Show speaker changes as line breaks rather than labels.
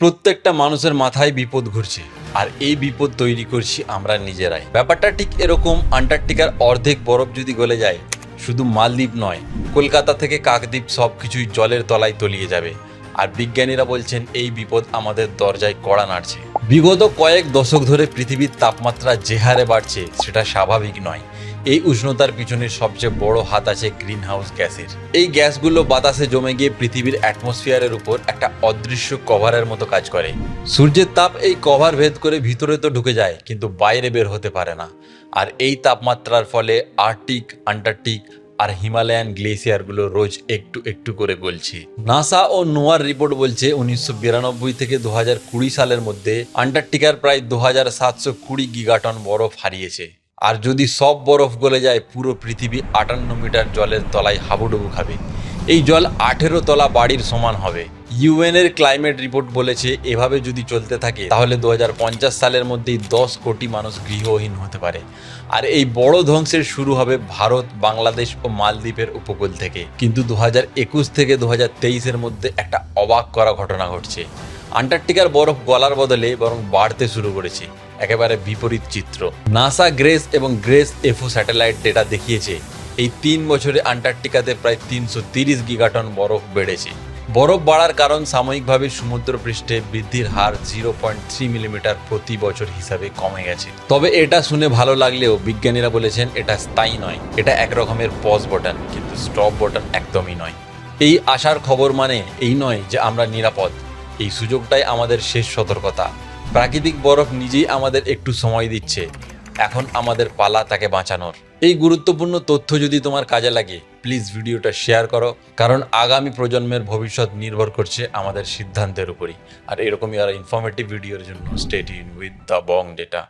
প্রত্যেকটা মানুষের মাথায় বিপদ ঘুরছে, আর এই বিপদ তৈরি করছি আমরা নিজেরাই। ব্যাপারটা ঠিক এরকম, আন্টার্কটিকার অর্ধেক বরফ যদি গলে যায়, শুধু মালদ্বীপ নয়, কলকাতা থেকে কাকদ্বীপ সব কিছুই জলের তলায় তলিয়ে যাবে। আর বিজ্ঞানীরা বলছেন এই বিপদ আমাদের দরজায় কড়া নাড়ছে। বিগত কয়েক দশক ধরে পৃথিবীর তাপমাত্রা যে হারে বাড়ছে সেটা স্বাভাবিক নয়। এই উষ্ণতার পিছনে সবচেয়ে বড় হাত আছে গ্রিন হাউস গ্যাসের। এই গ্যাসগুলো বাতাসে জমে গিয়ে পৃথিবীর অ্যাটমসফিয়ারের উপর একটা অদৃশ্য কভারের মতো কাজ করে। সূর্যের তাপ এই কভার ভেদ করে ভিতরে তো ঢুকে যায়, কিন্তু বাইরে বের হতে পারে না। আর এই তাপমাত্রার ফলে আর্কটিক, আন্টার্কটিক আর হিমালয়ান গ্লেসিয়ারগুলো রোজ একটু একটু করে গলছে। নাসা ও নোয়ার রিপোর্ট বলছে 1992 থেকে 2020 সালের মধ্যে আন্টার্কটিকার প্রায় 2720 গিগাটন বরফ হারিয়েছে। আর যদি সব বরফ গলে যায়, পুরো পৃথিবী 58 মিটার জলের তলায় হাবুডুবু খাবে। এই জল 18 তলা বাড়ির সমান হবে। ইউএন এর ক্লাইমেট রিপোর্ট বলেছে এভাবে যদি চলতে থাকে তাহলে 2050 সালের মধ্যেই 10 কোটি মানুষ গৃহহীন হতে পারে। আর এই বড় ধ্বংসের শুরু হবে ভারত, বাংলাদেশ ও মালদ্বীপের উপকূল থেকে। কিন্তু 2021 থেকে 2023 এর মধ্যে একটা অবাক করা ঘটনা ঘটছে। আন্টার্কটিকার বরফ গলার বদলে বরং বাড়তে শুরু করেছে। একেবারে বিপরীত চিত্র। নাসা গ্রেস এবং গ্রেস এফও স্যাটেলাইট ডেটা দেখিয়েছে এই 3 বছরে আন্টার্কটিকাতে প্রায় 330 গিগাটন বরফ বেড়েছে। বরফ বাড়ার কারণ সাময়িকভাবে সমুদ্রপৃষ্ঠে বৃদ্ধির হার 0.3 মিলিমিটার প্রতি বছর হিসাবে কমে গেছে। তবে এটা শুনে ভালো লাগলেও বিজ্ঞানীরা বলেছেন এটা স্থায়ী নয়, এটা এক রকমের পজ বাটন, কিন্তু স্টপ বাটন একদমই নয়। এই আশার খবর মানে এই নয় যে আমরা নিরাপদ। এই সুযোগটাই আমাদের শেষ সতর্কতা। প্রাকৃতিক বরফ নিজেই আমাদের একটু সময় দিচ্ছে, এখন আমাদের পালা তাকে বাঁচানোর। এই গুরুত্বপূর্ণ তথ্য যদি তোমার কাজে লাগে, প্লিজ ভিডিওটা শেয়ার করো, কারণ আগামী প্রজন্মের ভবিষ্যৎ নির্ভর করছে আমাদের সিদ্ধান্তের উপরই। আর এরকমই আর ইনফরমেটিভ ভিডিওর জন্য stay tune with the Bong data.